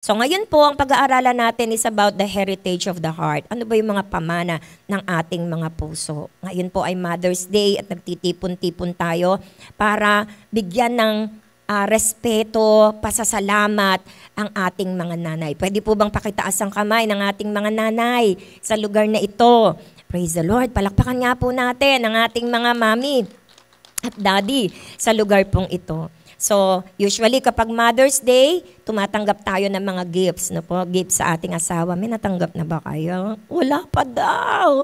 So ngayon po, ang pag-aaralan natin is about the heritage of the heart. Ano ba yung mga pamana ng ating mga puso? Ngayon po ay Mother's Day at nagtitipon-tipon tayo para bigyan ng respeto, pasasalamat ang ating mga nanay. Pwede po bang pakitaas ang kamay ng ating mga nanay sa lugar na ito? Praise the Lord. Palakpakan nga po natin ang ating mga mami at daddy sa lugar pong ito. So, usually kapag Mother's Day, tumatanggap tayo ng mga gifts, no po? Gifts sa ating asawa. May natanggap na ba kayo? Wala pa daw.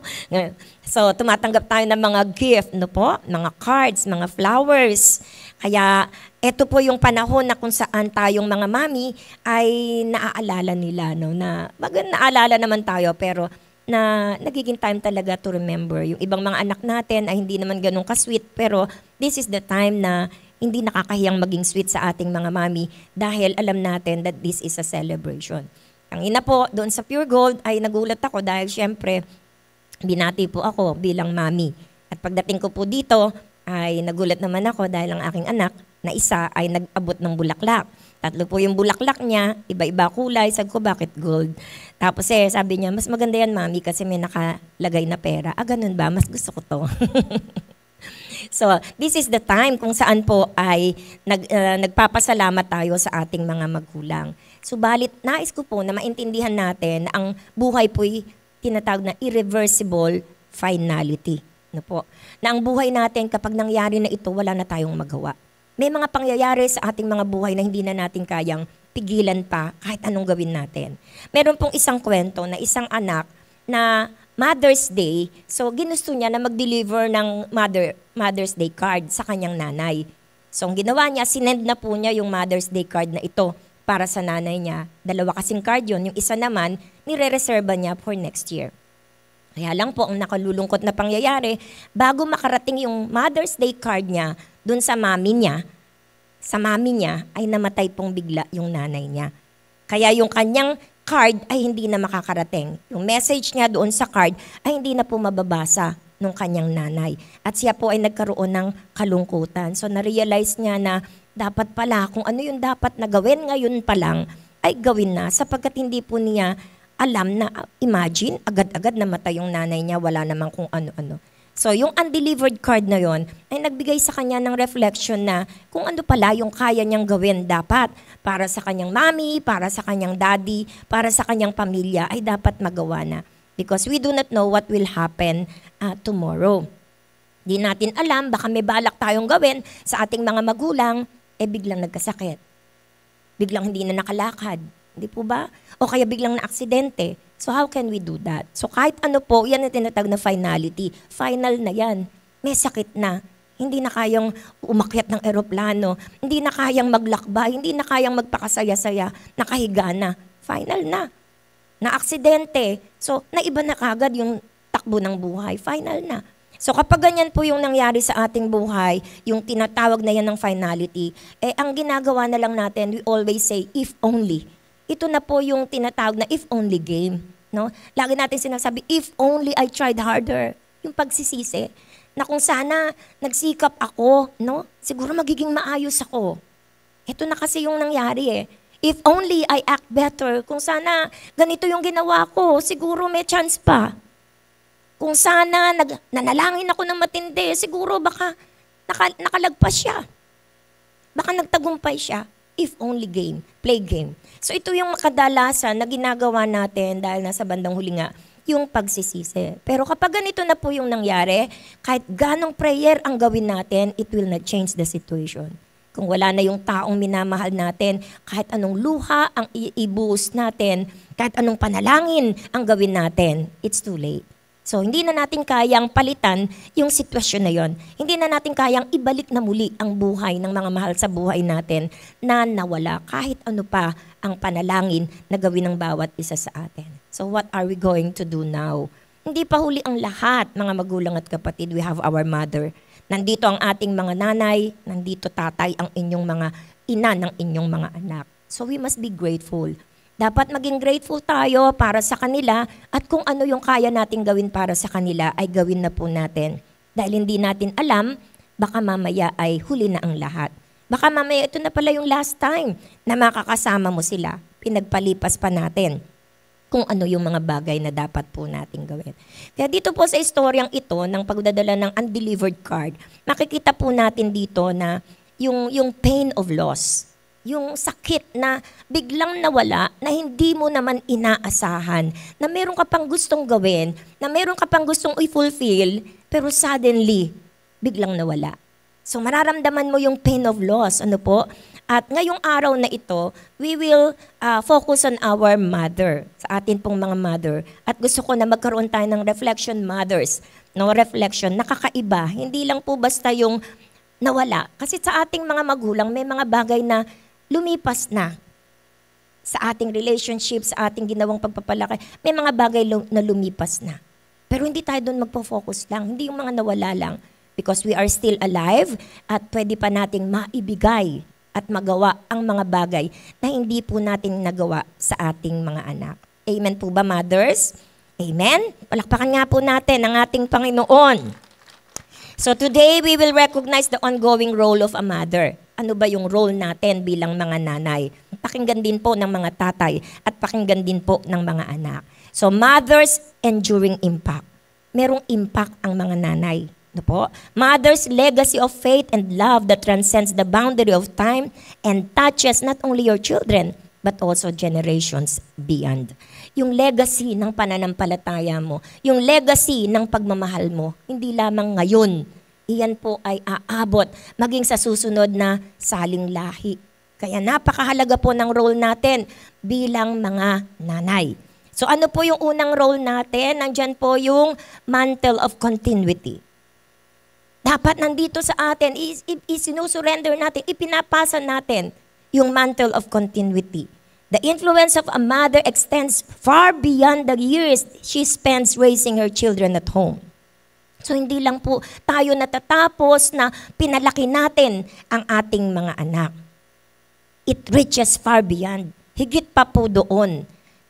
So, tumatanggap tayo ng mga gift, no po? Mga cards, mga flowers. Kaya, ito po yung panahon na kung saan tayong mga mami ay naaalala nila, no? Na, naalala naman tayo, pero na nagiging time talaga to remember. Yung ibang mga anak natin ay hindi naman ganun ka-sweet, pero this is the time na hindi nakakahiyang maging sweet sa ating mga mami dahil alam natin that this is a celebration. Ang ina po, doon sa Pure Gold ay nagulat ako dahil syempre, binati po ako bilang mami. At pagdating ko po dito, ay nagulat naman ako dahil ang aking anak na isa ay nag-abot ng bulaklak. 3 po yung bulaklak niya, iba-iba kulay. Sabi ko, bakit gold? Tapos sabi niya, mas maganda yan mami kasi may nakalagay na pera. Ganun ba? Mas gusto ko to. So, this is the time kung saan po ay nagpapasalamat tayo sa ating mga magulang. Subalit, nais ko po na maintindihan natin na ang buhay po'y tinatawag na irreversible finality. No po? Na ang buhay natin kapag nangyari na ito, wala na tayong magawa. May mga pangyayari sa ating mga buhay na hindi na natin kayang pigilan pa kahit anong gawin natin. Meron pong isang kwento na isang anak na Mother's Day, so ginusto niya na mag-deliver ng Mother's Day card sa kanyang nanay. So ang ginawa niya, sinend na po niya yung Mother's Day card na ito para sa nanay niya. 2 kasing card yun. Yung isa naman, nire-reserva niya for next year. Kaya lang po, ang nakalulungkot na pangyayari, bago makarating yung Mother's Day card niya dun sa mami niya, ay namatay pong bigla yung nanay niya. Kaya yung kanyang card ay hindi na makakarating. Yung message niya doon sa card ay hindi na po mababasa ng kanyang nanay. At siya po ay nagkaroon ng kalungkutan. So na-realize niya na dapat pala, kung ano yung dapat na gawin ngayon pa lang, ay gawin na sapagkat hindi po niya alam na, imagine, agad-agad namatay yung nanay niya, wala namang kung ano-ano. So, yung undelivered card na yon ay nagbigay sa kanya ng reflection na kung ano pala yung kaya niyang gawin dapat para sa kanyang mami, para sa kanyang daddy, para sa kanyang pamilya ay dapat magawa na. Because we do not know what will happen tomorrow. Di natin alam, baka may balak tayong gawin sa ating mga magulang, biglang nagkasakit. Biglang hindi na nakalakad. Hindi po ba? O kaya biglang na-aksidente. So how can we do that? So kahit ano po, yan ang tinatawag na finality. Final na yan. May sakit na. Hindi na kayang umakyat ng eroplano. Hindi na kayang maglakbay. Hindi na kayang magpakasaya-saya. Nakahiga na. Final na. Na-aksidente. So naiba na kagad yung takbo ng buhay. Final na. So kapag ganyan po yung nangyari sa ating buhay, yung tinatawag na yan ng finality, ang ginagawa na lang natin, we always say, if only. Ito na po yung tinatawag na if only game. No? Lagi natin sinasabi, if only I tried harder. Yung pagsisisi. Na kung sana nagsikap ako, no? Siguro magiging maayos ako. Ito na kasi yung nangyari . If only I act better. Kung sana ganito yung ginawa ko, siguro may chance pa. Kung sana nanalangin ako ng matindi, siguro baka nakalagpas siya. Baka nagtagumpay siya. If only game, play game. So ito yung kadalasan na ginagawa natin dahil nasa bandang huli nga, yung pagsisisi. Pero kapag ganito na po yung nangyari, kahit ganong prayer ang gawin natin, it will not change the situation. Kung wala na yung taong minamahal natin, kahit anong luha ang ibuhos natin, kahit anong panalangin ang gawin natin, it's too late. So, hindi na natin kayang palitan yung sitwasyon na yon. Hindi na natin kayang ibalik na muli ang buhay ng mga mahal sa buhay natin na nawala kahit ano pa ang panalangin na gawin ng bawat isa sa atin. So, what are we going to do now? Hindi pa huli ang lahat, mga magulang at kapatid. We have our mother. Nandito ang ating mga nanay. Nandito tatay ang inyong mga ina ng inyong mga anak. So, we must be grateful. Dapat maging grateful tayo para sa kanila at kung ano yung kaya nating gawin para sa kanila ay gawin na po natin. Dahil hindi natin alam, baka mamaya ay huli na ang lahat. Baka mamaya ito na pala yung last time na makakasama mo sila. pinagpalipas pa natin kung ano yung mga bagay na dapat po nating gawin. Kaya dito po sa istoryang ito ng pagdadala ng undelivered card, makikita po natin dito na yung pain of loss, yung sakit na biglang nawala na hindi mo naman inaasahan, na meron ka pang gustong gawin, na meron ka pang gustong i-fulfill, pero suddenly, biglang nawala. So mararamdaman mo yung pain of loss. Ano po? At ngayong araw na ito, we will focus on our mother, sa atin pong mga mother. At gusto ko na magkaroon tayo ng reflection mothers. No, reflection, nakakaiba. Hindi lang po basta yung nawala. Kasi sa ating mga magulang, may mga bagay na lumipas na. Sa ating relationship, sa ating ginawang pagpapalaki, may mga bagay na lumipas na. Pero hindi tayo doon magpo-focus lang. Hindi yung mga nawala lang. Because we are still alive at pwede pa nating maibigay at magawa ang mga bagay na hindi po natin nagawa sa ating mga anak. Amen po ba, mothers? Amen? Palakpakan nga po natin ang ating Panginoon. So today, we will recognize the ongoing role of a mother. Ano ba yung role natin bilang mga nanay? Pakinggan din po ng mga tatay at pakinggan din po ng mga anak. So mothers enduring impact. Merong impact ang mga nanay. Ano po? Mother's legacy of faith and love that transcends the boundary of time and touches not only your children, but also generations beyond. Yung legacy ng pananampalataya mo, yung legacy ng pagmamahal mo, hindi lamang ngayon, iyan po ay aabot maging sa susunod na saling lahi. Kaya napakahalaga po ng role natin bilang mga nanay. So ano po yung unang role natin? Nandyan po yung mantle of continuity. Dapat nandito sa atin, isinusurrender natin, ipinapasa natin yung mantle of continuity. The influence of a mother extends far beyond the years she spends raising her children at home. So hindi lang po tayo natatapos na pinalaki natin ang ating mga anak. It reaches far beyond. Higit pa po doon.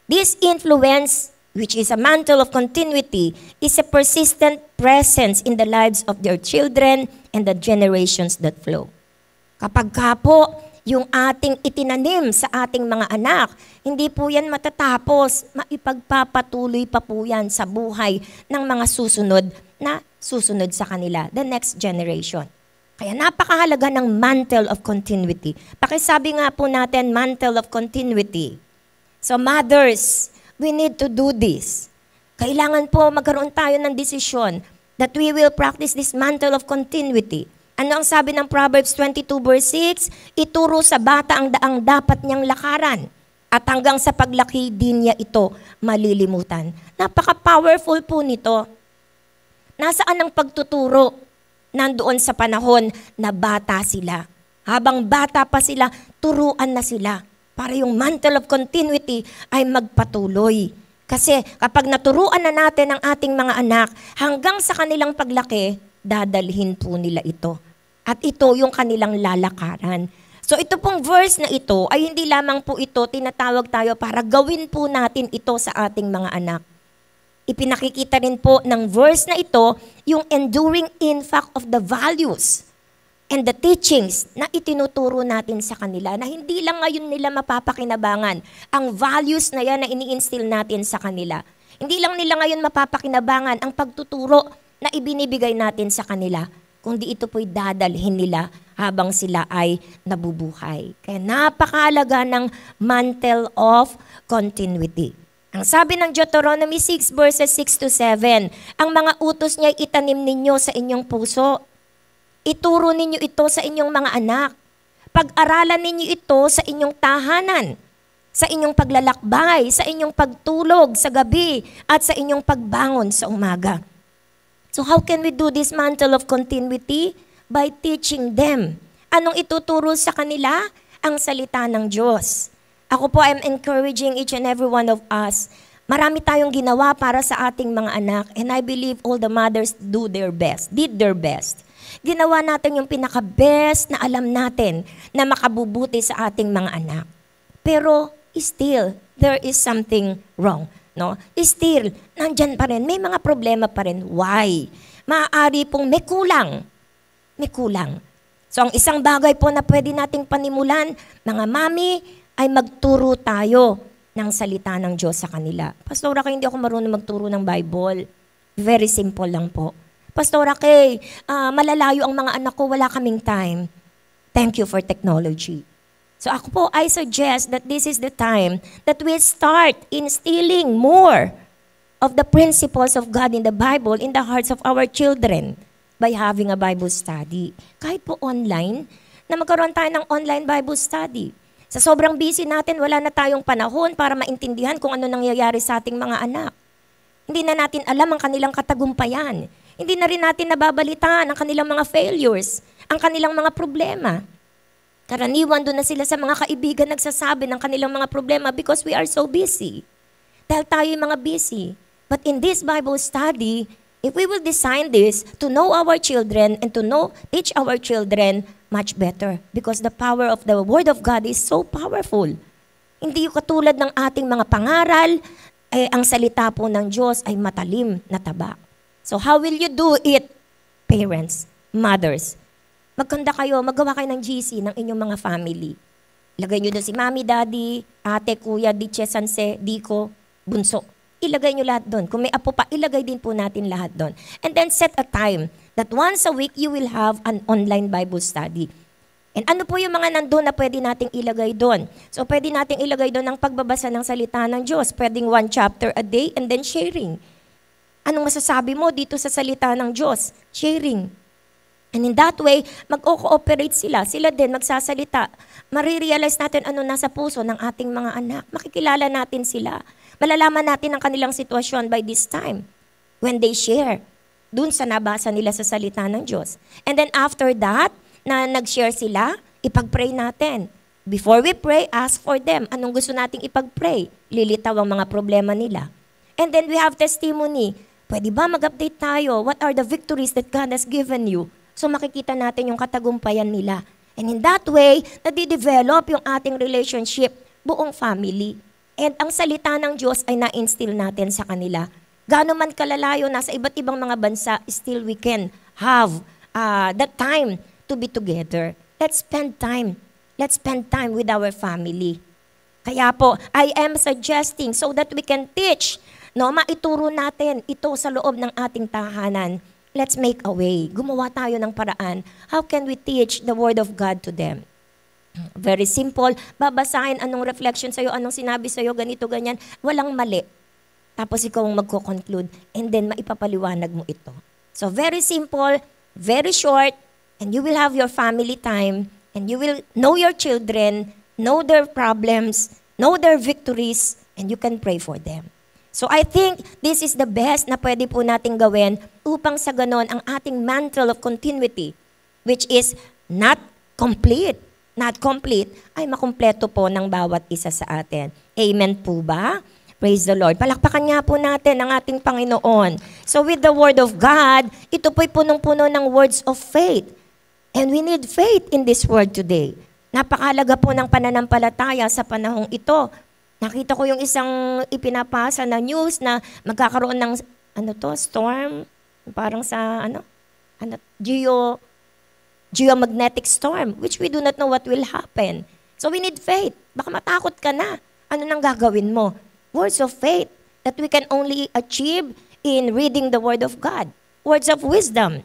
This influence, which is a mantle of continuity, is a persistent presence in the lives of their children and the generations that flow. Kapag ka po, yung ating itinanim sa ating mga anak, hindi po yan matatapos, maipagpapatuloy pa po yan sa buhay ng mga susunod sa kanila, the next generation. Kaya napakahalaga ng mantle of continuity. Pakisabi nga po natin, mantle of continuity. So mothers, we need to do this. Kailangan po magkaroon tayo ng desisyon that we will practice this mantle of continuity. Ano ang sabi ng Proverbs 22 verse 6? Ituro sa bata ang daang dapat niyang lakaran at hanggang sa paglaki din niya ito malilimutan. Napaka-powerful po nito. Nasaan ang pagtuturo? Nandoon sa panahon na bata sila. Habang bata pa sila, turuan na sila para yung mantle of continuity ay magpatuloy. Kasi kapag naturuan na natin ang ating mga anak, hanggang sa kanilang paglaki, dadalhin po nila ito. At ito yung kanilang lalakaran. So ito pong verse na ito ay hindi lamang po ito tinatawag tayo para gawin po natin ito sa ating mga anak. Ipinakikita rin po ng verse na ito yung enduring impact of the values and the teachings na itinuturo natin sa kanila na hindi lang ngayon nila mapapakinabangan ang values na yan na ini-instill natin sa kanila. Hindi lang nila ngayon mapapakinabangan ang pagtuturo na ibinibigay natin sa kanila, kundi ito po'y dadalhin nila habang sila ay nabubuhay. Kaya napakahalaga ng mantle of continuity. Ang sabi ng Deuteronomy 6 verses 6 to 7, ang mga utos niya itanim ninyo sa inyong puso. Ituro ninyo ito sa inyong mga anak. Pag-aralan ninyo ito sa inyong tahanan, sa inyong paglalakbay, sa inyong pagtulog sa gabi, at sa inyong pagbangon sa umaga. So how can we do this mantle of continuity? By teaching them. Anong ituturo sa kanila? Ang salita ng Diyos. Ako po, I'm encouraging each and every one of us. Marami tayong ginawa para sa ating mga anak, and I believe all the mothers did their best. Ginawa natin yung pinaka-best na alam natin na makabubuti sa ating mga anak. Pero still, there is something wrong. No? Still, nandyan pa rin. May mga problema pa rin. Why? Maaari pong may kulang. May kulang. So ang isang bagay po na pwede nating panimulan, mga mami, ay magturo tayo ng salita ng Diyos sa kanila. Pastora Kay, hindi ako marunong magturo ng Bible. Very simple lang po. Pastora Kay, malalayo ang mga anak ko, wala kaming time. Thank you for technology. So ako po, I suggest that this is the time that we start instilling more of the principles of God in the Bible in the hearts of our children by having a Bible study. Kahit po online, na magkaroon tayo ng online Bible study. Sa sobrang busy natin, wala na tayong panahon para maintindihan kung ano nangyayari sa ating mga anak. Hindi na natin alam ang kanilang katagumpayan. Hindi na rin natin nababalitaan ang kanilang mga failures, ang kanilang mga problema. Karaniwan doon na sila sa mga kaibigan nagsasabi ng kanilang mga problema because we are so busy. Dahil tayo yung mga busy. But in this Bible study, if we will design this to know our children and to teach our children much better because the power of the Word of God is so powerful. Hindi yung katulad ng ating mga pangaral, ang salita po ng Diyos ay matalim na taba. So how will you do it, parents, mothers? Magkanda kayo, magawa kayo ng GC ng inyong mga family. Ilagay nyo doon si Mami, Daddy, Ate, Kuya, Diche, Sanse, Diko, Bunso. Ilagay nyo lahat doon. Kung may apo pa, ilagay din po natin lahat doon. And then set a time that once a week you will have an online Bible study. And ano po yung mga nandun na pwede nating ilagay doon? So pwede nating ilagay doon ang pagbabasa ng salita ng Diyos. Pwedeng 1 chapter a day and then sharing. Anong masasabi mo dito sa salita ng Diyos? Sharing. And in that way, mag-cooperate sila. Sila din magsasalita. Marirealize natin ano nasa puso ng ating mga anak. Makikilala natin sila. Malalaman natin ang kanilang sitwasyon by this time. When they share, dun sa nabasa nila sa salita ng Diyos. And then after that, na nag-share sila, ipag-pray natin. Before we pray, ask for them. Anong gusto nating ipag-pray? Lilitaw ang mga problema nila. And then we have testimony. Pwede ba mag-update tayo? What are the victories that God has given you? So makikita natin yung katagumpayan nila. And in that way, nadidevelop yung ating relationship, buong family. And ang salita ng Diyos ay na-instill natin sa kanila. Gaano man kalalayo, nasa iba't ibang mga bansa, still we can have that time to be together. Let's spend time. Let's spend time with our family. Kaya po, I am suggesting so that we can teach, maituro natin ito sa loob ng ating tahanan. Let's make a way. Gumawa tayo ng paraan. How can we teach the Word of God to them? Very simple. Babasahin anong reflection sa'yo, anong sinabi sa'yo, ganito, ganyan. Walang mali. Tapos ikaw ang magko-conclude and then maipapaliwanag mo ito. So very simple, very short, and you will have your family time and you will know your children, know their problems, know their victories, and you can pray for them. So I think this is the best na pwede po nating gawin upang sa ganon ang ating mantle of continuity, which is not complete, ay makumpleto po ng bawat isa sa atin. Amen po ba? Praise the Lord. Palakpakan nga po natin ang ating Panginoon. So with the Word of God, ito po'y punong-puno ng words of faith. And we need faith in this word today. Napakahalaga po ng pananampalataya sa panahong ito. Nakita ko yung isang ipinapasa na news na magkakaroon ng storm, parang sa geomagnetic storm, which we do not know what will happen. So we need faith. Baka matakot ka na. Ano nang gagawin mo? Words of faith that we can only achieve in reading the Word of God. Words of wisdom.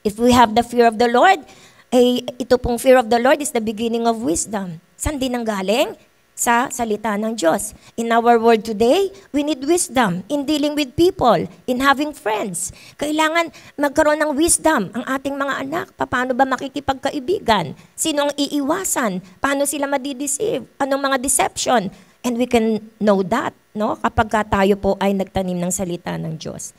If we have the fear of the Lord, ito pong fear of the Lord is the beginning of wisdom. Saan din ang galing? Sa salita ng Diyos. In our world today, we need wisdom in dealing with people, in having friends. Kailangan magkaroon ng wisdom ang ating mga anak. Paano ba makikipagkaibigan? Sino ang iiwasan? Paano sila madideceive? Anong mga deception? And we can know that, kapag tayo po ay nagtanim ng salita ng Diyos.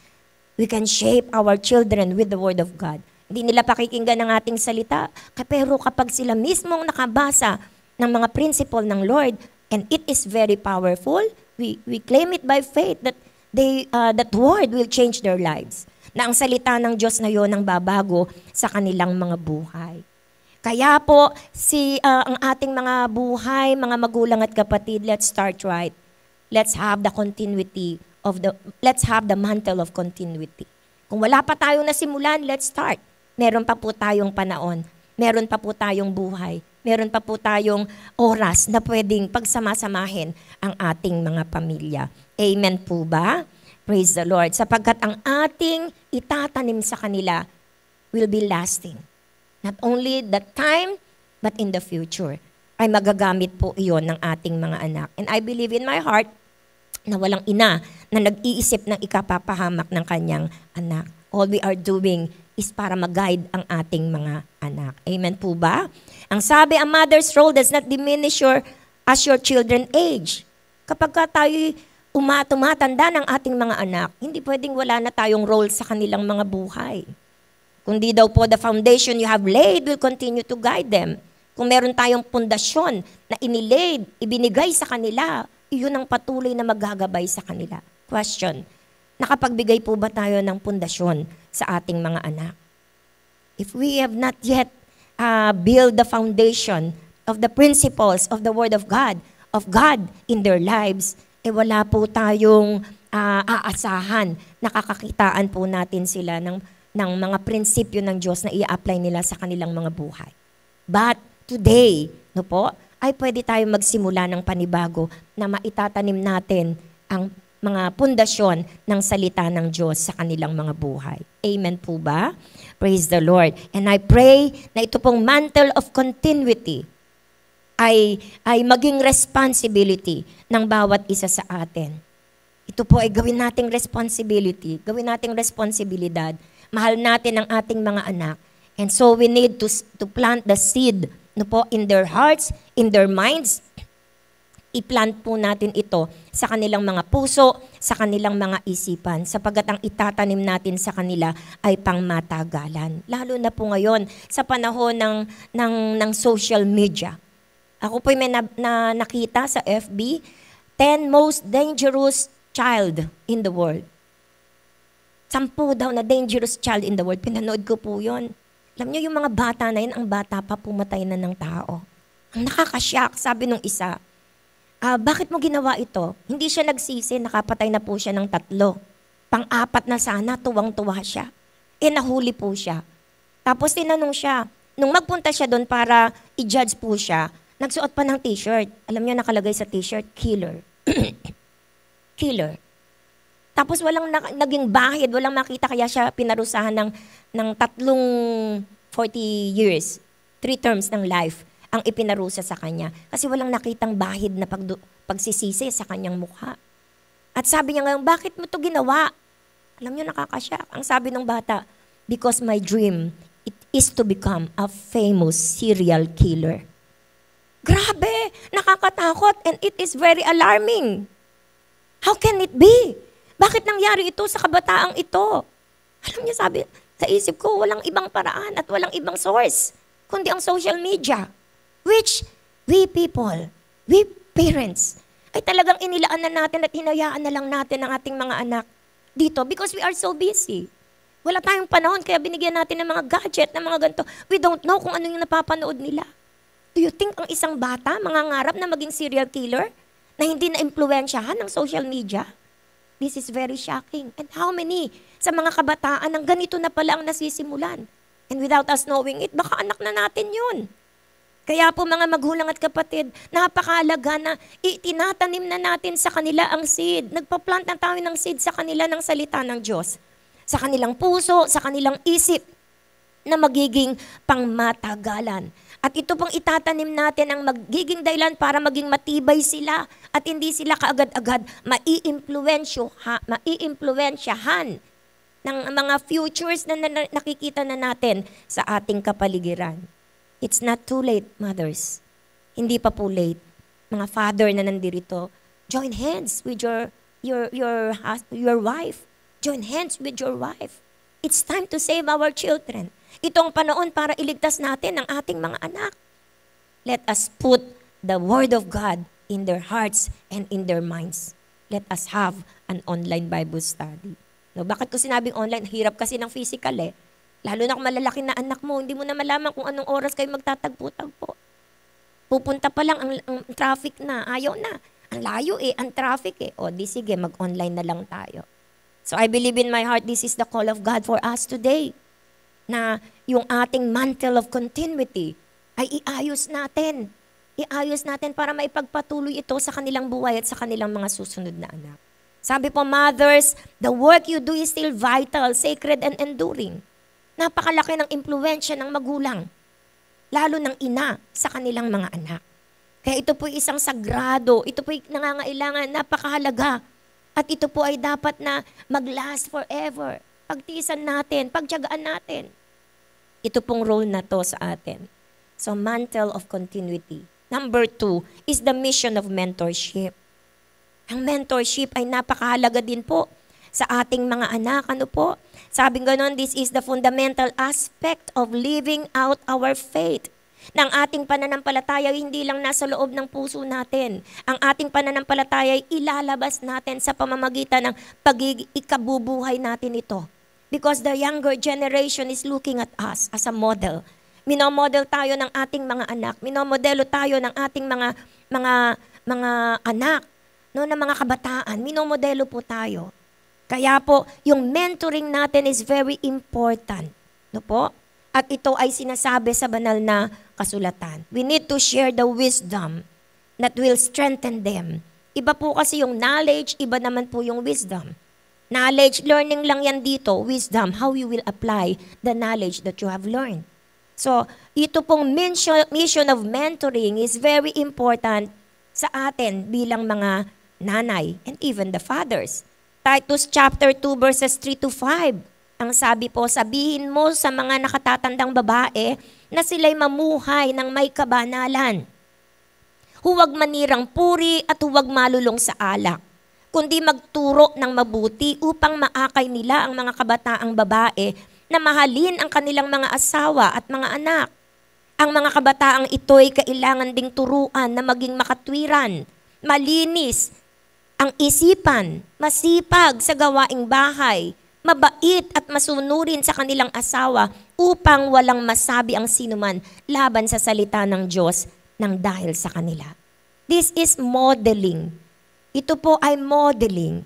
We can shape our children with the Word of God. Hindi nila pakikinggan ang ating salita. Pero kapag sila mismong nakabasa ng mga principle ng Lord, and it is very powerful, we claim it by faith that that Word will change their lives. Na ang salita ng Diyos na yon ang babago sa kanilang mga buhay. Kaya po, ang ating mga buhay, mga magulang at kapatid, let's start right. Let's have the continuity let's have the mantle of continuity. Kung wala pa tayong nasimulan, let's start. Meron pa po tayong panahon. Meron pa po tayong buhay. Meron pa po tayong oras na pwedeng pagsamasamahin ang ating mga pamilya. Amen po ba? Praise the Lord. Sapagkat ang ating itatanim sa kanila will be lasting. Not only the time, but in the future. Ay magagamit po iyon ng ating mga anak. And I believe in my heart na walang ina na nag-iisip ng ikapapahamak ng kanyang anak. All we are doing is para mag-guide ang ating mga anak. Amen po ba? Ang sabi, a mother's role does not diminish as your children age. Kapag tayo tumatanda ng ating mga anak, hindi pwedeng wala na tayong role sa kanilang mga buhay. Kundi daw po, the foundation you have laid will continue to guide them. Kung meron tayong pundasyon na inilaid, ibinigay sa kanila, iyon ang patuloy na maggagabay sa kanila. Question, nakapagbigay po ba tayo ng pundasyon sa ating mga anak? If we have not yet built the foundation of the principles of the Word of God in their lives, wala po tayong aasahan, nakakakitaan po natin sila ng mga prinsipyo ng Diyos na i-apply nila sa kanilang mga buhay. But today, ay pwede tayo magsimula ng panibago na maitatanim natin ang mga pundasyon ng salita ng Diyos sa kanilang mga buhay. Amen po ba? Praise the Lord. And I pray na ito pong mantle of continuity ay maging responsibility ng bawat isa sa atin. Ito po ay gawin nating responsibility, gawin nating responsibilidad. Mahal natin ang ating mga anak. And so we need to plant the seed in their hearts, in their minds. I-plant po natin ito sa kanilang mga puso, sa kanilang mga isipan, sapagkat ang itatanim natin sa kanila ay pangmatagalan. Lalo na po ngayon sa panahon ng social media. Ako po may nakita sa FB, 10 most dangerous child in the world. 10 daw na dangerous child in the world. Pinanood ko po yun. Alam niyo, yung mga bata na yun, ang bata pa pumatay na ng tao. Ang nakakasyak, sabi nung isa, bakit mo ginawa ito? Hindi siya nagsisi, nakapatay na po siya ng 3. Pang-4 na sana, tuwang-tuwa siya. Nahuli po siya. Tapos tinanong siya, nung magpunta siya doon para i-judge po siya, nagsuot pa ng t-shirt. Alam niyo, nakalagay sa t-shirt, killer. Killer. Tapos walang naging bahid, walang makita, kaya siya pinarusahan ng 40 years, 3 terms ng life ang ipinarusa sa kanya. Kasi walang nakitang bahid na pagsisisi sa kanyang mukha. At sabi niya ngayon, bakit mo to ginawa? Alam niyo, nakakasyak. Ang sabi ng bata, because my dream, it is to become a famous serial killer. Grabe! Nakakatakot and it is very alarming. How can it be? Bakit nangyari ito sa kabataang ito? Alam niyo, sabi, sa isip ko, walang ibang paraan at walang ibang source, kundi ang social media. Which we people, we parents, ay talagang inilaan na natin at hinayaan na lang natin ang ating mga anak dito because we are so busy. Wala tayong panahon kaya binigyan natin ng mga gadget, ng mga ganito. We don't know kung ano yung napapanood nila. Do you think ang isang bata mangangarap na maging serial killer na hindi na-impluwensyahan ng social media? This is very shocking. And how many sa mga kabataan ang ganito na pala ang nasisimulan? And without us knowing it, baka anak na natin yun. Kaya po mga magulang at kapatid, napakahalaga na itinatanim na natin sa kanila ang seed. Nagpa-plant na tayo ng seed sa kanila ng salita ng Diyos. Sa kanilang puso, sa kanilang isip, na magiging pangmatagalan. At ito pong itatanim natin ang magiging dahilan para maging matibay sila at hindi sila kaagad-agad maiimpluwensyahan ng mga futures na nakikita na natin sa ating kapaligiran. It's not too late, mothers. Hindi pa po late. Mga father na nandirito, join hands with your wife. Join hands with your wife. It's time to save our children. Itong panahon para iligtas natin ang ating mga anak. Let us put the Word of God in their hearts and in their minds. Let us have an online Bible study. No, bakit ko sinabing online? Hirap kasi ng physical eh. Lalo na kung malalaki na anak mo, hindi mo na malaman kung anong oras kayo magtatagpo-tagpo. Pupunta pa lang ang traffic na, ayaw na. Ang layo ang traffic O di sige, mag-online na lang tayo. So I believe in my heart, this is the call of God for us today. Na yung ating mantle of continuity ay iayos natin. Iayos natin para maipagpatuloy ito sa kanilang buhay at sa kanilang mga susunod na anak. Sabi po, mothers, the work you do is still vital, sacred, and enduring. Napakalaki ng impluwensya ng magulang, lalo ng ina sa kanilang mga anak. Kaya ito po isang sagrado, ito po nangangailangan, napakahalaga. At ito po ay dapat na mag-last forever. Pagtiisan natin, pagtiyagaan natin. Ito pong role na to sa atin. So, mantle of continuity. Number 2 is the mission of mentorship. Ang mentorship ay napakahalaga din po sa ating mga anak. Ano po? Sabing ganon, this is the fundamental aspect of living out our faith. Ng ating pananampalataya, hindi lang nasa loob ng puso natin. Ang ating pananampalataya ay ilalabas natin sa pamamagitan ng ikabubuhay natin ito. Because the younger generation is looking at us as a model. Minomodel tayo ng ating mga anak. Minomodelo tayo ng ating mga anak, no, ng mga kabataan. Minomodelo po tayo. Kaya po, yung mentoring natin is very important. No po? At ito ay sinasabi sa banal na kasulatan. We need to share the wisdom that will strengthen them. Iba po kasi yung knowledge, iba naman po yung wisdom. Knowledge, learning lang yan dito. Wisdom, how you will apply the knowledge that you have learned. So, ito pong mission of mentoring is very important sa atin bilang mga nanay and even the fathers. Titus chapter 2 verses 3 to 5. Ang sabi po, sabihin mo sa mga nakatatandang babae na sila'y mamuhay ng may kabanalan. Huwag manirang puri at huwag malulong sa alak, kundi magturo ng mabuti upang maakay nila ang mga kabataang babae na mahalin ang kanilang mga asawa at mga anak. Ang mga kabataang ito'y kailangan ding turuan na maging makatwiran, malinis ang isipan, masipag sa gawaing bahay, mabait at masunurin sa kanilang asawa upang walang masabi ang sinuman laban sa salita ng Diyos nang dahil sa kanila. This is modeling. Ito po ay modeling.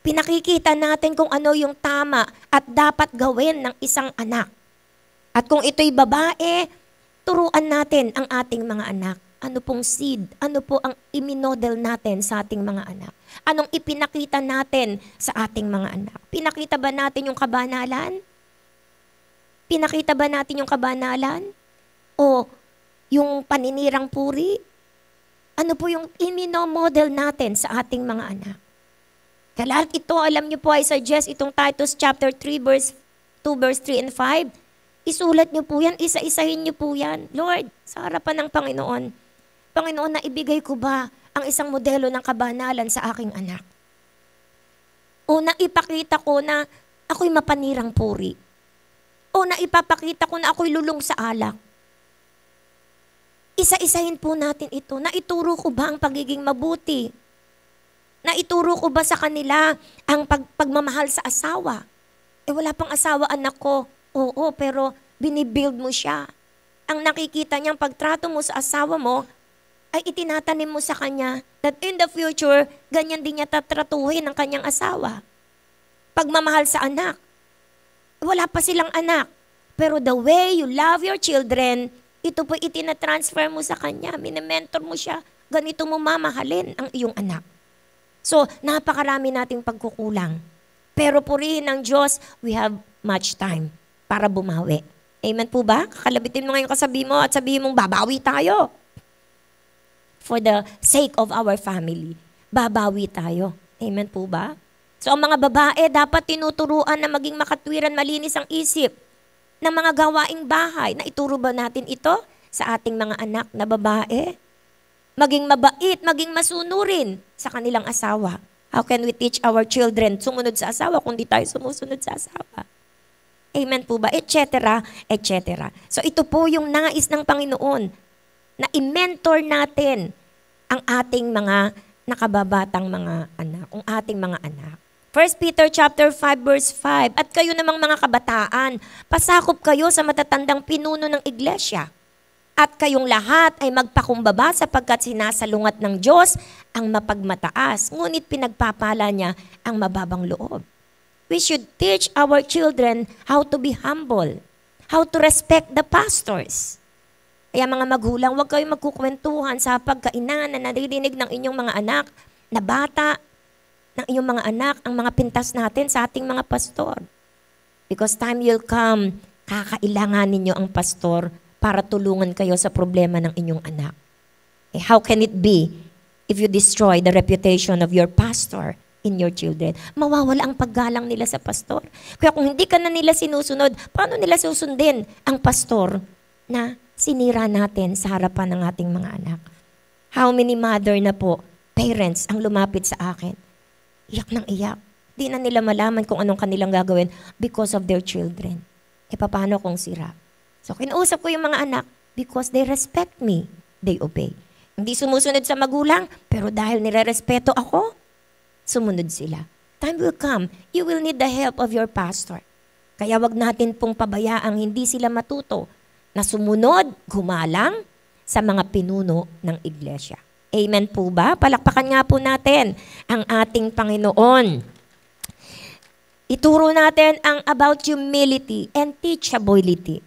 Pinakikita natin kung ano yung tama at dapat gawin ng isang anak. At kung ito'y babae, turuan natin ang ating mga anak. Ano pong seed? Ano po ang iminodel natin sa ating mga anak? Anong ipinakita natin sa ating mga anak? Pinakita ba natin yung kabanalan? Pinakita ba natin yung kabanalan? O yung paninirang puri? Ano po yung iminomodel natin sa ating mga anak? Kaya ito, alam niyo po, I suggest itong Titus chapter 3 verse 2 verse 3 and 5. Isulat niyo po yan, isa-isahin niyo po yan. Lord, sa harapan ng Panginoon, Panginoon, naibigay ko ba ang isang modelo ng kabanalan sa aking anak? O naipakita ko na ako'y mapanirang puri? O naipapakita ko na ako'y lulong sa alak? Isa-isahin po natin ito. Naituro ko ba ang pagiging mabuti? Naituro ko ba sa kanila ang pagmamahal sa asawa? Wala pang asawa anak ko. Oo, pero binibuild mo siya. Ang nakikita niyang pagtrato mo sa asawa mo, ay itinatanim mo sa kanya that in the future, ganyan din niya tatratuhin ang kanyang asawa. Pagmamahal sa anak. Wala pa silang anak. Pero the way you love your children, ito po itinatransfer mo sa kanya. Minementor mo siya. Ganito mo mamahalin ang iyong anak. So, napakarami nating pagkukulang. Pero purihin ng Diyos, we have much time para bumawi. Amen po ba? Kakalabitin mo ngayon kasabi mo at sabihin mong babawi tayo. For the sake of our family. Babawi tayo. Amen po ba? So ang mga babae dapat tinuturuan na maging makatwiran, malinis ang isip ng mga gawaing bahay. Naituro ba natin ito sa ating mga anak na babae? Maging mabait, maging masunurin sa kanilang asawa. How can we teach our children sumunod sa asawa kung di tayo sumusunod sa asawa? Amen po ba? Etc. Etc. So ito po yung nais ng Panginoon na i-mentor natin ang ating mga nakababatang mga anak, ang ating mga anak. 1 Peter chapter 5 verse 5, at kayo namang mga kabataan, pasakop kayo sa matatandang pinuno ng iglesia. At kayong lahat ay magpakumbaba sapagkat sinasalungat ng Diyos ang mapagmataas, ngunit pinagpapala niya ang mababang loob. We should teach our children how to be humble, how to respect the pastors. Kaya mga magulang, huwag kayong magkukwentuhan sa pagkainan na naririnig ng inyong mga anak na bata, ng inyong mga anak, ang mga pintas natin sa ating mga pastor. Because time will come, kakailangan ninyo ang pastor para tulungan kayo sa problema ng inyong anak. How can it be if you destroy the reputation of your pastor in your children? Mawawala ang paggalang nila sa pastor. Kaya kung hindi ka na nila sinusunod, paano nila susundin ang pastor na sinira natin sa harapan ng ating mga anak? How many mother na po, parents, ang lumapit sa akin? Iyak ng iyak. Di na nila malaman kung anong kanilang gagawin because of their children. Paano kung sira? So, kinausap ko yung mga anak because they respect me, they obey. Hindi sumusunod sa magulang, pero dahil nire-respeto ako, sumunod sila. Time will come, you will need the help of your pastor. Kaya wag natin pong pabayaang hindi sila matuto na sumunod, gumalang sa mga pinuno ng iglesia. Amen po ba? Palakpakan nga po natin ang ating Panginoon. Ituro natin ang about humility and teachability.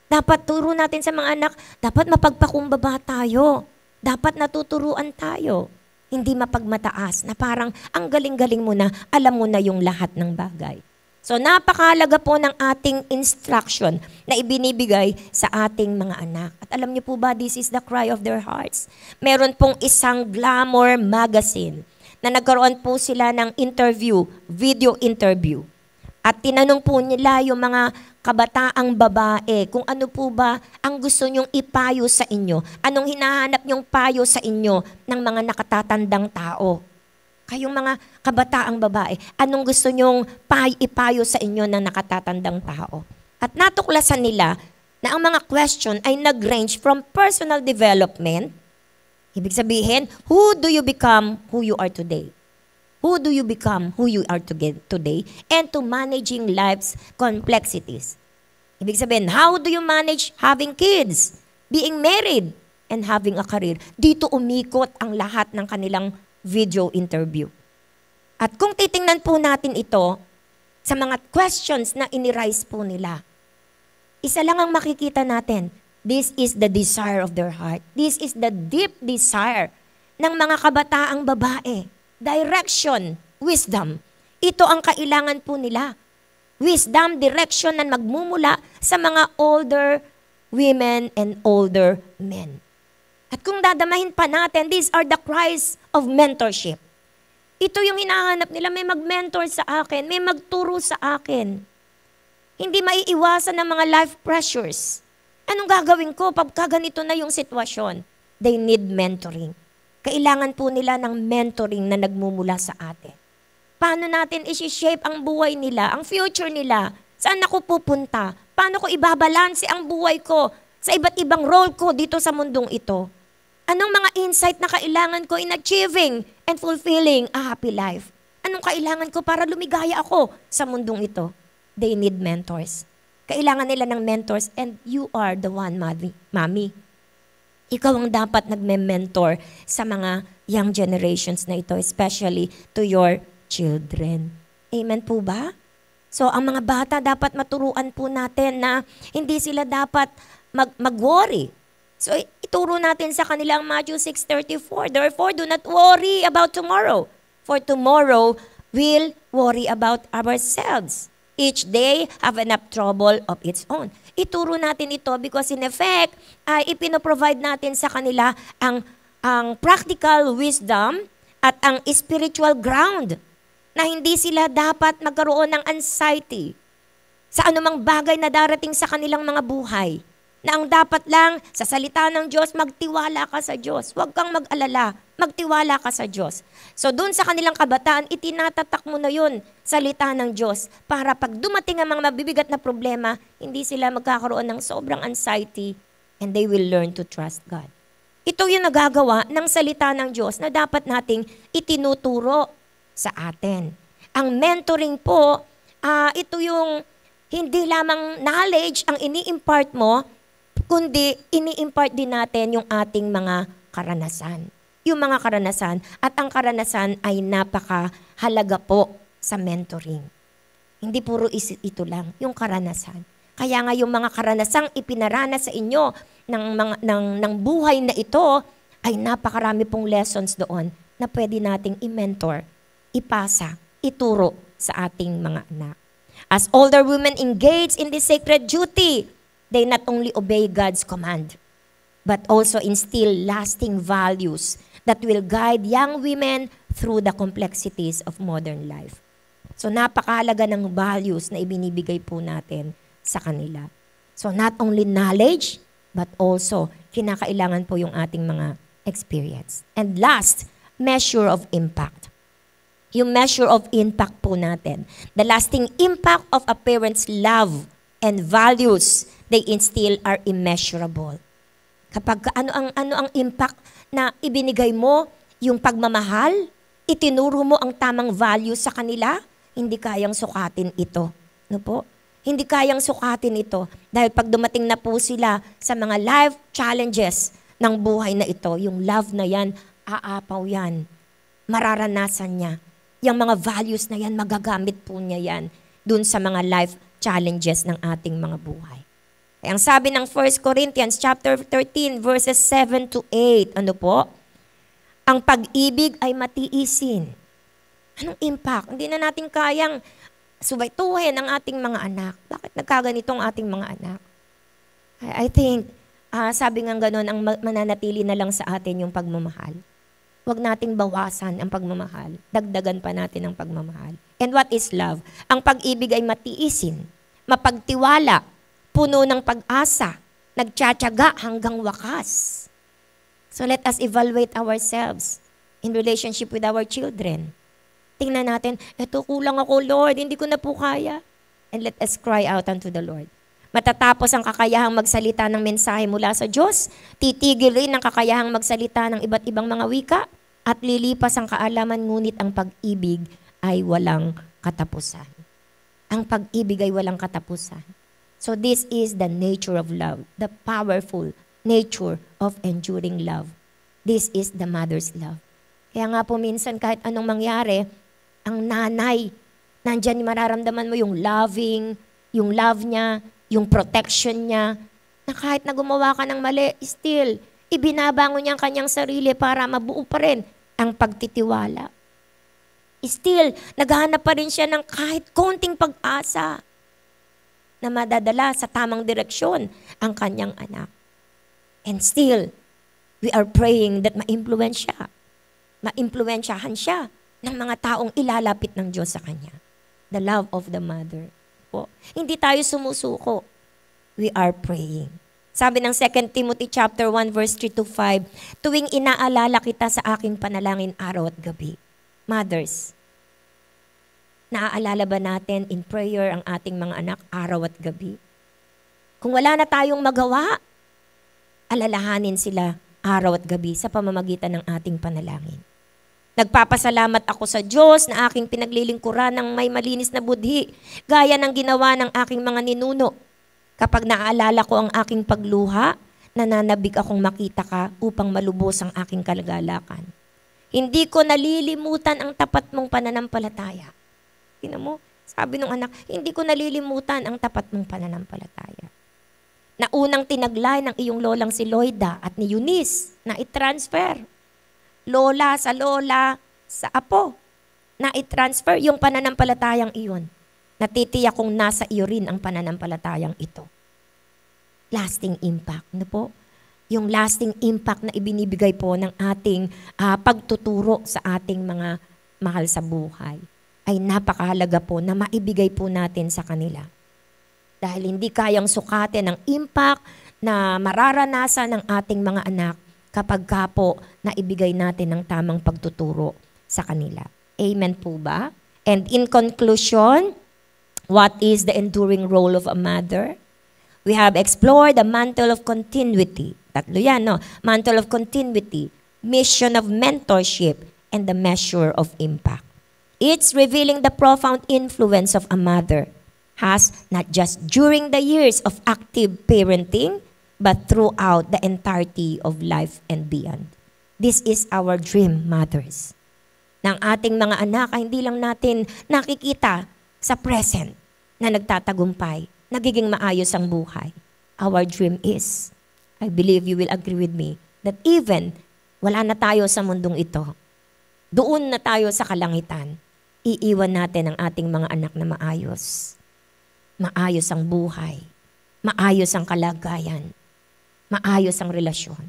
Dapat turo natin sa mga anak, dapat mapagpakumbaba tayo. Dapat natuturuan tayo. Hindi mapagmataas na parang ang galing-galing mo na, alam mo na yung lahat ng bagay. So napakahalaga po ng ating instruction na ibinibigay sa ating mga anak. At alam niyo po ba, this is the cry of their hearts. Meron pong isang glamour magazine na nagkaroon po sila ng interview, video interview. At tinanong po nila yung mga kabataang babae kung ano po ba ang gusto nyong ipayo sa inyo. Anong hinahanap nyong payo sa inyo ng mga nakatatandang tao. Kayong mga kabataang babae, anong gusto nyong ipayo sa inyo ng nakatatandang tao. At natuklasan nila na ang mga question ay nag-range from personal development. Ibig sabihin, who do you become who you are today? Who do you become who you are today? And to managing life's complexities. Ibig sabihin, how do you manage having kids, being married, and having a career? Dito umikot ang lahat ng kanilang video interview. At kung titingnan po natin ito, sa mga questions na inirise po nila, isa lang ang makikita natin. This is the desire of their heart. This is the deep desire ng mga kabataang babae. Direction, wisdom. Ito ang kailangan po nila. Wisdom, direction na magmumula sa mga older women and older men. At kung dadamahin pa natin, these are the cries of mentorship. Ito yung hinahanap nila, may mag-mentor sa akin, may magturo sa akin. Hindi maiiwasan ng mga life pressures. Anong gagawin ko pagka ganito na yung sitwasyon? They need mentoring. Kailangan po nila ng mentoring na nagmumula sa atin. Paano natin isi-shape ang buhay nila, ang future nila? Saan ako pupunta? Paano ko ibabalanse ang buhay ko sa iba't ibang role ko dito sa mundong ito? Anong mga insight na kailangan ko in achieving and fulfilling a happy life? Anong kailangan ko para lumigaya ako sa mundong ito? They need mentors. Kailangan nila ng mentors and you are the one, mommy. Ikaw ang dapat nagme-mentor sa mga young generations na ito, especially to your children. Amen po ba? So, ang mga bata dapat maturuan po natin na hindi sila dapat mag-worry. So, ituro natin sa kanilang Matthew 6:34, therefore, do not worry about tomorrow, for tomorrow will worry about ourselves. Each day have enough trouble of its own. Ituro natin ito because in effect, ay ipinoprovide natin sa kanila ang practical wisdom at ang spiritual ground na hindi sila dapat magkaroon ng anxiety sa anumang bagay na darating sa kanilang mga buhay. Na ang dapat lang sa salita ng Diyos, magtiwala ka sa Diyos. Huwag kang mag-alala, magtiwala ka sa Diyos. So doon sa kanilang kabataan, itinatatak mo na yun, salita ng Diyos, para pag dumating ang mga mabibigat na problema, hindi sila magkakaroon ng sobrang anxiety and they will learn to trust God. Ito yung nagagawa ng salita ng Diyos na dapat nating itinuturo sa atin. Ang mentoring po, ito yung hindi lamang knowledge ang ini-impart mo, kundi ini-impart din natin yung ating mga karanasan. Yung mga karanasan. At ang karanasan ay napakahalaga po sa mentoring. Hindi puro ito lang, yung karanasan. Kaya nga yung mga karanasang ipinaranas sa inyo ng buhay na ito, ay napakarami pong lessons doon na pwede nating i-mentor, ipasa, ituro sa ating mga anak. As older women engage in this sacred duty, they not only obey God's command, but also instill lasting values that will guide young women through the complexities of modern life. So napakahalaga ng values na ibinibigay po natin sa kanila. So not only knowledge, but also kinakailangan po yung ating mga experience. And last, measure of impact. Yung measure of impact po natin. The lasting impact of a parent's love and values they instill are immeasurable. Kapag ano ang impact na ibinigay mo, yung pagmamahal, itinuro mo ang tamang value sa kanila, hindi kayang sukatin ito. No po? Hindi kayang sukatin ito dahil pag dumating na po sila sa mga life challenges ng buhay na ito, yung love na yan, aapaw yan. Mararanasan niya. Yung mga values na yan, magagamit po niya yan dun sa mga life challenges ng ating mga buhay. Ang sabi ng 1 Corinthians chapter 13 verses 7 to 8, ano po? Ang pag-ibig ay matiisin. Anong impact? Hindi na natin kayang subaytuhin ang ating mga anak. Bakit nagkaganito ang ating mga anak? I think, sabi nga gano'n, ang mananatili na lang sa atin yung pagmamahal. Huwag nating bawasan ang pagmamahal. Dagdagan pa natin ang pagmamahal. And what is love? Ang pag-ibig ay matiisin, mapagtiwala, puno ng pag-asa, nagtsatsaga hanggang wakas. So let us evaluate ourselves in relationship with our children. Tingnan natin, eto kulang ako, Lord, hindi ko na po kaya. And let us cry out unto the Lord. Matatapos ang kakayahang magsalita ng mensahe mula sa Diyos, titigil rin ang kakayahang magsalita ng iba't ibang mga wika, at lilipas ang kaalaman, ngunit ang pag-ibig ay walang katapusan. Ang pag-ibig ay walang katapusan. So this is the nature of love, the powerful nature of enduring love. This is the mother's love. Kaya nga po minsan kahit anong mangyari, ang nanay, nandyan mararamdaman mo yung loving, yung love niya, yung protection niya, na kahit na gumawa ka ng mali, still, ibinabangon niya ang kanyang sarili para mabuo pa rin ang pagtitiwala. Still, naghahanap pa rin siya ng kahit konting pag-asa na madadala sa tamang direksyon ang kanyang anak. And still, we are praying that maimpluwensyahan siya ng mga taong ilalapit ng Diyos sa kanya. The love of the mother. Po. Hindi tayo sumusuko. We are praying. Sabi ng 2 Timothy chapter 1 verse 3 to 5, tuwing inaalala kita sa aking panalangin araw at gabi. Mothers, naaalala ba natin in prayer ang ating mga anak araw at gabi? Kung wala na tayong magawa, alalahanin sila araw at gabi sa pamamagitan ng ating panalangin. Nagpapasalamat ako sa Diyos na aking pinaglilingkuran ng may malinis na budhi, gaya ng ginawa ng aking mga ninuno. Kapag naaalala ko ang aking pagluha, nananabik akong makita ka upang malubos ang aking kalagalakan. Hindi ko nalilimutan ang tapat mong pananampalataya. Tingnan mo, sabi ng anak, hindi ko nalilimutan ang tapat mong pananampalataya. Na unang tinaglay ng iyong lolang si Loida at ni Eunice na i-transfer. Lola sa apo, na i-transfer yung pananampalatayang iyon. Natitiyak kong nasa iyo rin ang pananampalatayang ito. Lasting impact. Ano po? Yung lasting impact na ibinibigay po ng ating pagtuturo sa ating mga mahal sa buhay ay napakahalaga po na maibigay po natin sa kanila. Dahil hindi kayang sukatin ang impact na mararanasan ng ating mga anak kapag ka po naibigay natin ng tamang pagtuturo sa kanila. Amen po ba? And in conclusion, what is the enduring role of a mother? We have explored the mantle of continuity. Tatlo yan, no? Mantle of continuity, mission of mentorship, and the measure of impact. It's revealing the profound influence of a mother has not just during the years of active parenting, but throughout the entirety of life and beyond. This is our dream, mothers. Ng ating mga anak ay hindi lang natin nakikita sa present na nagtatagumpay, nagiging maayos ang buhay. Our dream is I believe you will agree with me that even wala na tayo sa mundong ito, doon na tayo sa kalangitan, iiwan natin ang ating mga anak na maayos. Maayos ang buhay. Maayos ang kalagayan. Maayos ang relasyon.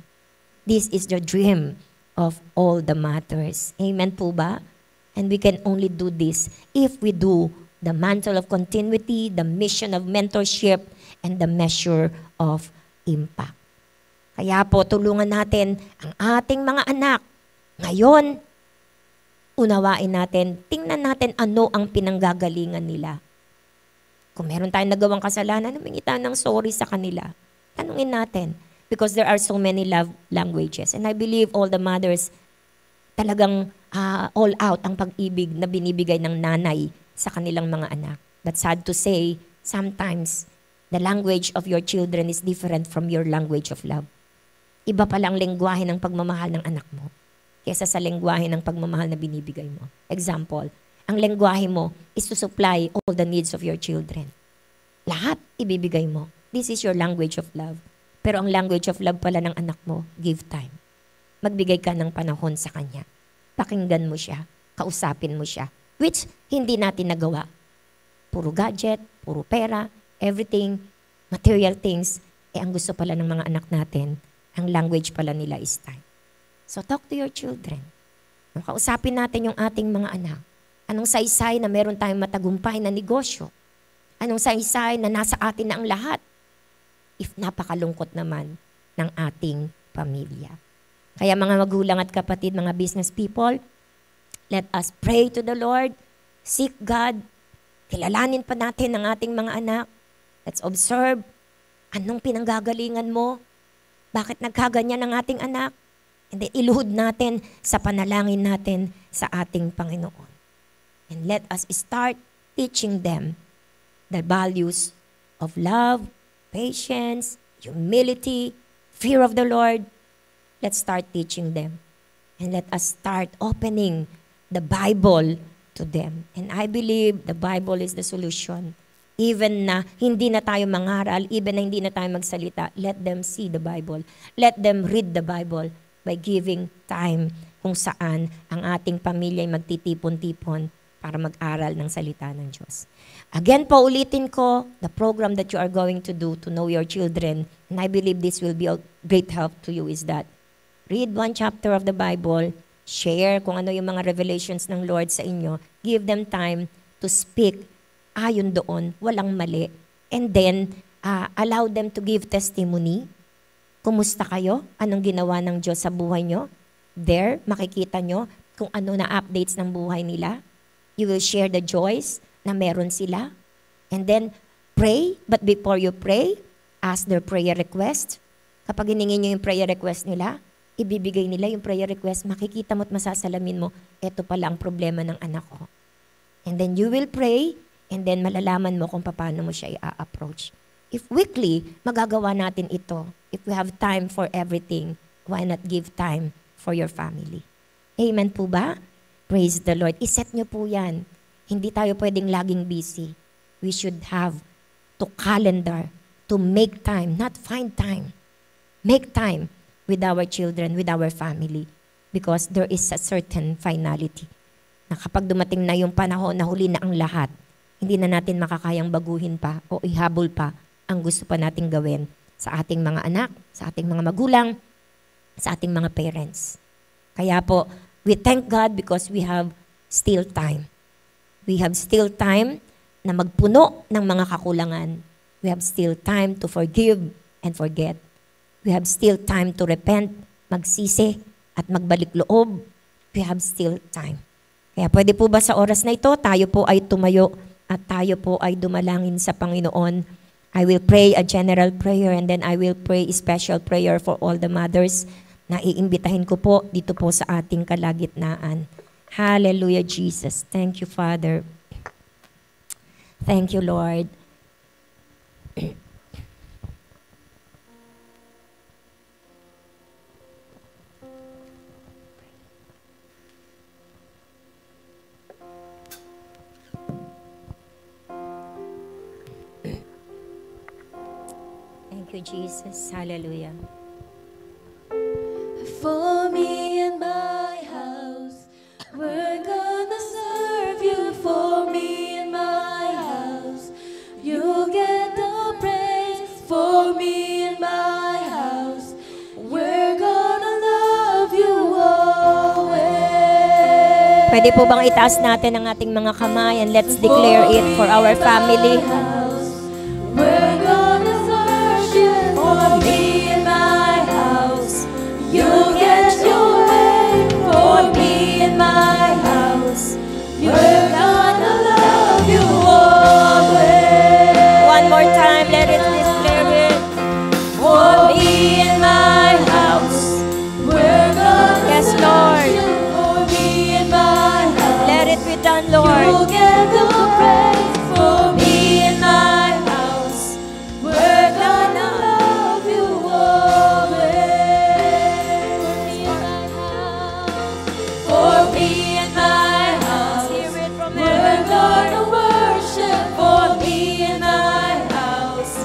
This is the dream of all the matters. Amen po ba? And we can only do this if we do the mantle of continuity, the mission of mentorship, and the measure of impact. Kaya po, tulungan natin ang ating mga anak. Ngayon, unawain natin, tingnan natin ano ang pinanggagalingan nila. Kung meron tayong nagawang kasalanan, humingi tayo ng sorry sa kanila. Tanungin natin. Because there are so many love languages. And I believe all the mothers talagang all out ang pag-ibig na binibigay ng nanay sa kanilang mga anak. But sad to say, sometimes the language of your children is different from your language of love. Iba pala ang lengguwahe ng pagmamahal ng anak mo kaysa sa lengguwahe ng pagmamahal na binibigay mo. Example, ang lengguwahe mo is to supply all the needs of your children. Lahat ibibigay mo. This is your language of love. Pero ang language of love pala ng anak mo, give time. Magbigay ka ng panahon sa kanya. Pakinggan mo siya. Kausapin mo siya. Which hindi natin nagawa. Puro gadget, puro pera, everything, material things. Ang gusto pala ng mga anak natin, ang language pala nila is time. So talk to your children. Kausapin natin yung ating mga anak. Anong saysay na meron tayong matagumpay na negosyo? Anong saysay na nasa atin na ang lahat? If napakalungkot naman ng ating pamilya. Kaya mga magulang at kapatid, mga business people, let us pray to the Lord, seek God, kilalanin pa natin ang ating mga anak. Let's observe, anong pinanggagalingan mo? Bakit nagkaganyan ang ating anak? And then iluhod natin sa panalangin natin sa ating Panginoon. And let us start teaching them the values of love, patience, humility, fear of the Lord. Let's start teaching them. And let us start opening the Bible to them. And I believe the Bible is the solution. Even na hindi na tayo mangaral, even na hindi na tayo magsalita, let them see the Bible. Let them read the Bible by giving time kung saan ang ating pamilya ay magtitipon-tipon para mag-aral ng salita ng Diyos. Again po, ulitin ko, the program that you are going to do to know your children, and I believe this will be a great help to you, is that read one chapter of the Bible, share kung ano yung mga revelations ng Lord sa inyo, give them time to speak ayon doon, walang mali. And then, allow them to give testimony. Kumusta kayo? Anong ginawa ng Diyos sa buhay nyo? There, makikita nyo kung ano na updates ng buhay nila. You will share the joys na meron sila. And then, pray. But before you pray, ask their prayer request. Kapag hiningin nyo yung prayer request nila, ibibigay nila yung prayer request, makikita mo at masasalamin mo, eto pala ang problema ng anak ko. And then you will pray, and then malalaman mo kung paano mo siya i-approach. If weekly, magagawa natin ito. If we have time for everything, why not give time for your family? Amen po ba? Praise the Lord. Iset nyo po yan. Hindi tayo pwedeng laging busy. We should have to calendar, to make time, not find time. Make time with our children, with our family. Because there is a certain finality. Na kapag dumating na yung panahon na huli na ang lahat, hindi na natin makakayang baguhin pa o ihabol pa ang gusto pa nating gawin sa ating mga anak, sa ating mga magulang, sa ating mga parents. Kaya po, we thank God because we have still time. We have still time na magpuno ng mga kakulangan. We have still time to forgive and forget. We have still time to repent, magsisi, at magbalik loob. We have still time. Kaya pwede po ba sa oras na ito, tayo po ay tumayo at tayo po ay dumalangin sa Panginoon. I will pray a general prayer and then I will pray a special prayer for all the mothers na iimbitahin ko po dito po sa ating kalagitnaan. Hallelujah, Jesus. Thank you, Father. Thank you, Lord. Thank you, Jesus. Hallelujah. For me and my house, we're gonna serve you. For me and my house, you get the praise. For me and my house, we're gonna love you always. Pwede po bang itaas natin ang ating mga kamay and let's declare it for our family. We're gonna serve you. For me and my house, you get your way. For me and my house, we're gonna love you always. One more time, let us declare it. For me and my house, we're gonna Yes, serve Lord. you. For me and my house, Let it be done, you Lord. get the praise. For me and my house, we're gonna love you always. For me and my house, Hear it from we're heaven, gonna Lord. worship. For me and my house,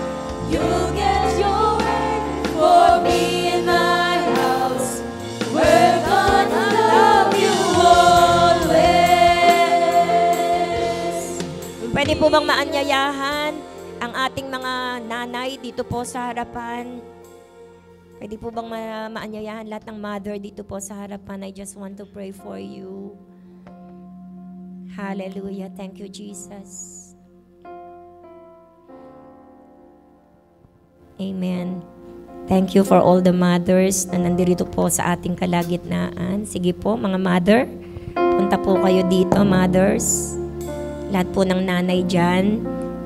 you get your way. For me and my house, we're gonna love you always. Pwede po bang maanyayahan ang ating mga nanay dito po sa harapan? Pwede po bang maanyayahan lahat ng mother dito po sa harapan? I just want to pray for you. Hallelujah. Thank you, Jesus. Amen. Thank you for all the mothers na nandito po sa ating kalagitnaan. Sige po, mga mother. Punta po kayo dito, mothers. Lahat po ng nanay dyan,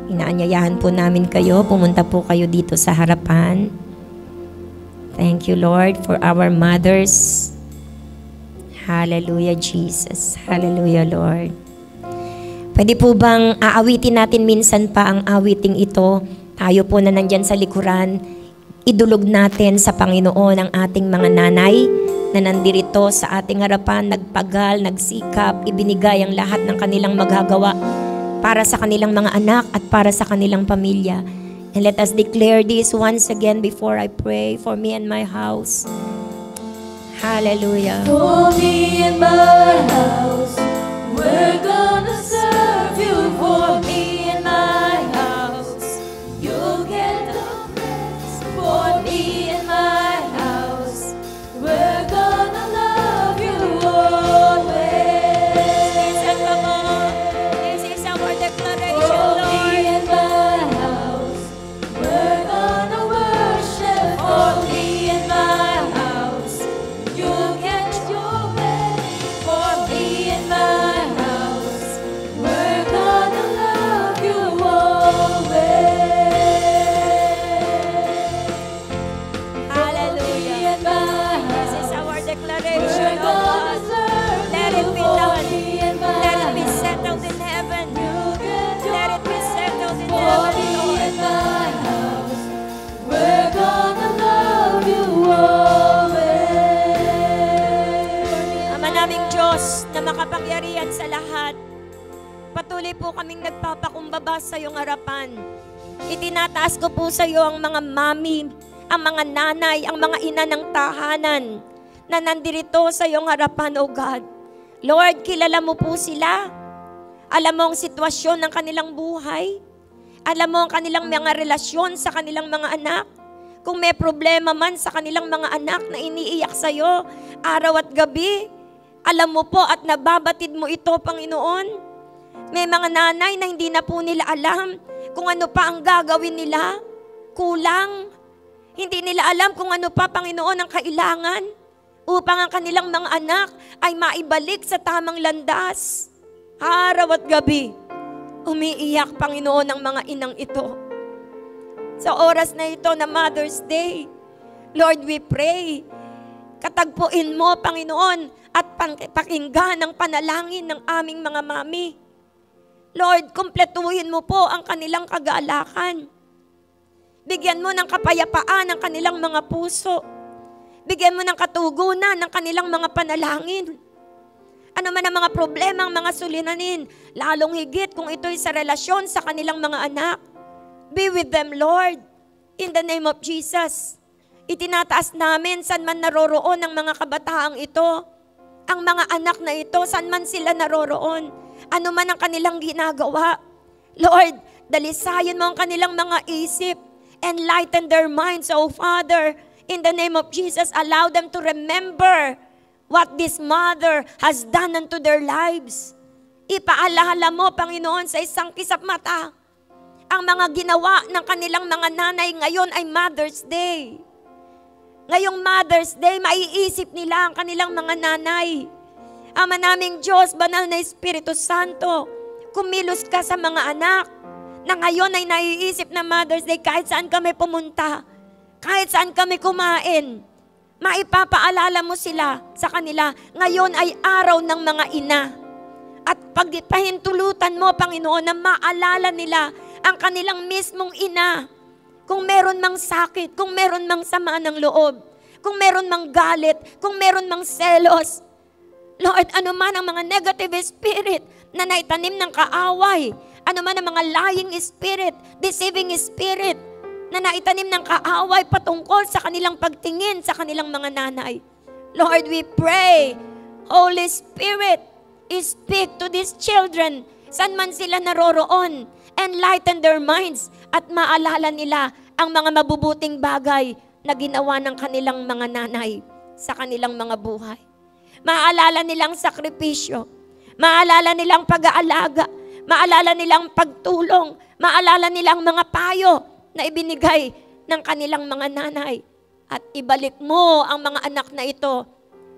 inaanyayahan po namin kayo. Pumunta po kayo dito sa harapan. Thank you, Lord, for our mothers. Hallelujah, Jesus. Hallelujah, Lord. Pwede po bang aawitin natin minsan pa ang awiting ito? Tayo po na nandyan sa likuran, idulog natin sa Panginoon ang ating mga nanay na nandirito sa ating harapan, nagpagal, nagsikap, ibinigay ang lahat ng kanilang magagawa para sa kanilang mga anak at para sa kanilang pamilya. And let us declare this once again before I pray for me and my house. Hallelujah. For me and my house, we're gonna serve you. For me and my house, you'll get the praise. For me and my house, we're gonna love you always. Come on. This is our declaration, For Lord. me and my house, we're gonna worship. For me and my house, you get your way. For me and my house, we're gonna love you always. Hallelujah. Me and my This is house, our we're declaration, oh gonna God. serve Let you. it be For done. me and my Let it be house, settled in heaven. you get your Let it be settled in For heaven, me Lord. and my house, we're gonna love you always. Ama naming Diyos na makapangyarihan sa lahat, patuloy po kaming nagpapakumbaba sa iyong harapan. Itinataas ko po sa iyo ang mga mami, ang mga nanay, ang mga ina ng tahanan na nandirito sa iyong harapan, O God. Lord, kilala mo po sila. Alam mo ang sitwasyon ng kanilang buhay. Alam mo ang kanilang mga relasyon sa kanilang mga anak. Kung may problema man sa kanilang mga anak na iniiyak sa iyo, araw at gabi, alam mo po at nababatid mo ito, Panginoon. May mga nanay na hindi na po nila alam kung ano pa ang gagawin nila. Kulang. Hindi nila alam kung ano pa, Panginoon, ang kailangan upang ang kanilang mga anak ay maibalik sa tamang landas. Araw at gabi, umiiyak, Panginoon, ang mga inang ito. Sa oras na ito na Mother's Day, Lord, we pray, katagpuin mo, Panginoon, at pakinggan ang panalangin ng aming mga mami. Lord, kumpletuhin mo po ang kanilang kagalakan. Bigyan mo ng kapayapaan ang kanilang mga puso. Bigyan mo ng katugunan ng kanilang mga panalangin. Ano man ang mga problema, ang mga suliranin, lalong higit kung ito'y sa relasyon sa kanilang mga anak. Be with them, Lord, in the name of Jesus. Itinataas namin saan man naroroon ang mga kabataang ito, ang mga anak na ito, saan man sila naroroon, ano man ang kanilang ginagawa. Lord, dalisayan mo ang kanilang mga isip, enlighten their minds, oh Father, in the name of Jesus, allow them to remember what this mother has done unto their lives. Ipaalala mo, Panginoon, sa isang kisap mata, ang mga ginawa ng kanilang mga nanay ngayon ay Mother's Day. Ngayong Mother's Day, maiisip nila ang kanilang mga nanay. Ama naming Diyos, Banal na Espiritu Santo, kumilos ka sa mga anak na ngayon ay naiisip na Mother's Day kahit saan kami pumunta, kahit saan kami kumain. Maipapaalala mo sila sa kanila, ngayon ay araw ng mga ina. At pagpahintulutan mo, Panginoon, na maalala nila ang kanilang mismong ina. Kung meron mang sakit, kung meron mang sama ng loob, kung meron mang galit, kung meron mang selos. Lord, ano man ang mga negative spirit na naitanim ng kaaway, ano man ang mga lying spirit, deceiving spirit, na naitanim ng kaaway patungkol sa kanilang pagtingin sa kanilang mga nanay. Lord, we pray, Holy Spirit, speak to these children, saan man sila naroroon, enlighten their minds, at maalala nila ang mga mabubuting bagay na ginawa ng kanilang mga nanay sa kanilang mga buhay. Maalala nilang sakripisyo, maalala nilang pag-aalaga, maalala nilang pagtulong, maalala nilang mga payo na ibinigay ng kanilang mga nanay. At ibalik mo ang mga anak na ito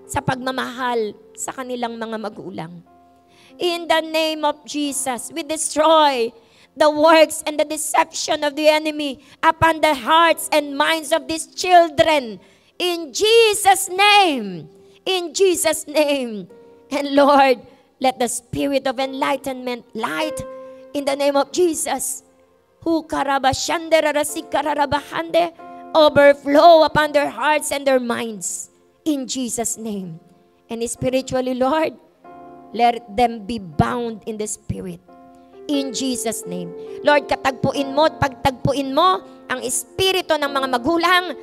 sa pagmamahal sa kanilang mga magulang. In the name of Jesus, we destroy the works and the deception of the enemy upon the hearts and minds of these children. In Jesus' name. In Jesus' name. And Lord, let the spirit of enlightenment, light, in the name of Jesus, overflow upon their hearts and their minds. In Jesus' name. And spiritually, Lord, let them be bound in the Spirit. In Jesus' name. Lord, katagpuin mo at pagtagpuin mo ang espiritu ng mga magulang,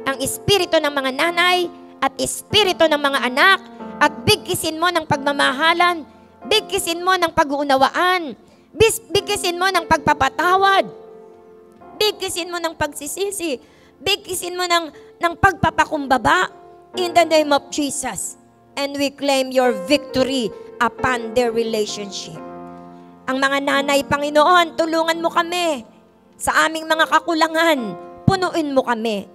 ang espiritu ng mga nanay, at espiritu ng mga anak, at bigkisin mo ng pagmamahalan, bigkisin mo ng pag-uunawaan, bigkisin mo ng pagpapatawad, bigkisin mo ng pagsisisi, bigkisin mo ng pagpapakumbaba, in the name of Jesus. And we claim your victory upon their relationship. Ang mga nanay, Panginoon, tulungan mo kami. Sa aming mga kakulangan, punuin mo kami.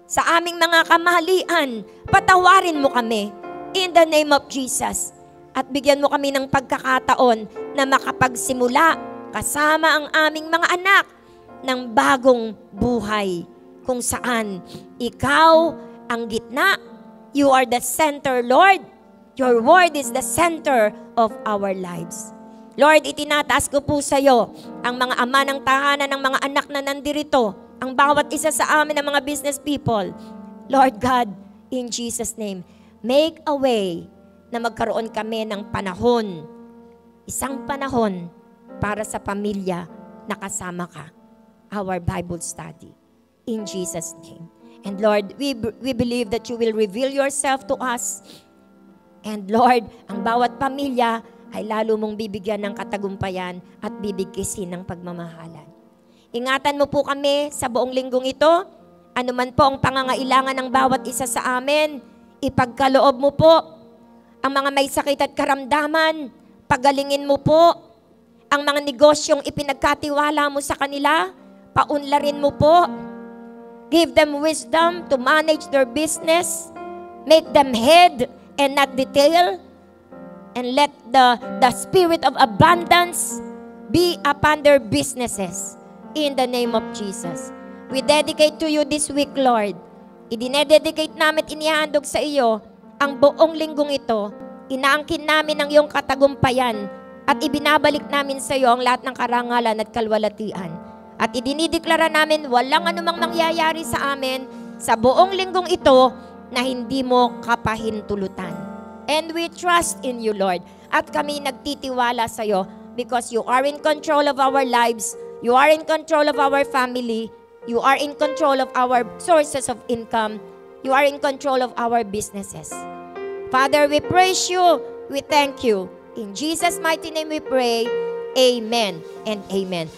Sa aming mga kamalian, patawarin mo kami. In the name of Jesus. At bigyan mo kami ng pagkakataon na makapagsimula kasama ang aming mga anak ng bagong buhay. Kung saan ikaw ang gitna, you are the center, Lord. Your word is the center of our lives. Lord, itinataas ko po sa iyo ang mga ama ng tahanan ng mga anak na nandirito, ang bawat isa sa amin ng mga business people. Lord God, in Jesus' name, make a way na magkaroon kami ng panahon, isang panahon para sa pamilya na kasama ka. Our Bible study. In Jesus' name. And Lord, we believe that you will reveal yourself to us. And Lord, ang bawat pamilya ay lalo mong bibigyan ng katagumpayan at bibigkisin ng pagmamahalan. Ingatan mo po kami sa buong linggong ito. Ano man po ang pangangailangan ng bawat isa sa amin, ipagkaloob mo po. Ang mga may sakit at karamdaman, pagalingin mo po. Ang mga negosyong ipinagkatiwala mo sa kanila, paunlarin mo po. Give them wisdom to manage their business. Make them head and not the tail. And let the spirit of abundance be upon their businesses. In the name of Jesus. We dedicate to you this week, Lord. Idinededicate namin, inihandog sa iyo ang buong linggong ito. Inaangkin namin ang iyong katagumpayan at ibinabalik namin sa iyo ang lahat ng karangalan at kalwalatian. At idinideklara namin walang anumang mangyayari sa amin sa buong linggong ito na hindi mo kapahintulutan. And we trust in you, Lord. At kami nagtitiwala sa iyo because you are in control of our lives. You are in control of our family. You are in control of our sources of income. You are in control of our businesses. Father, we praise you. We thank you. In Jesus' mighty name we pray. Amen and amen.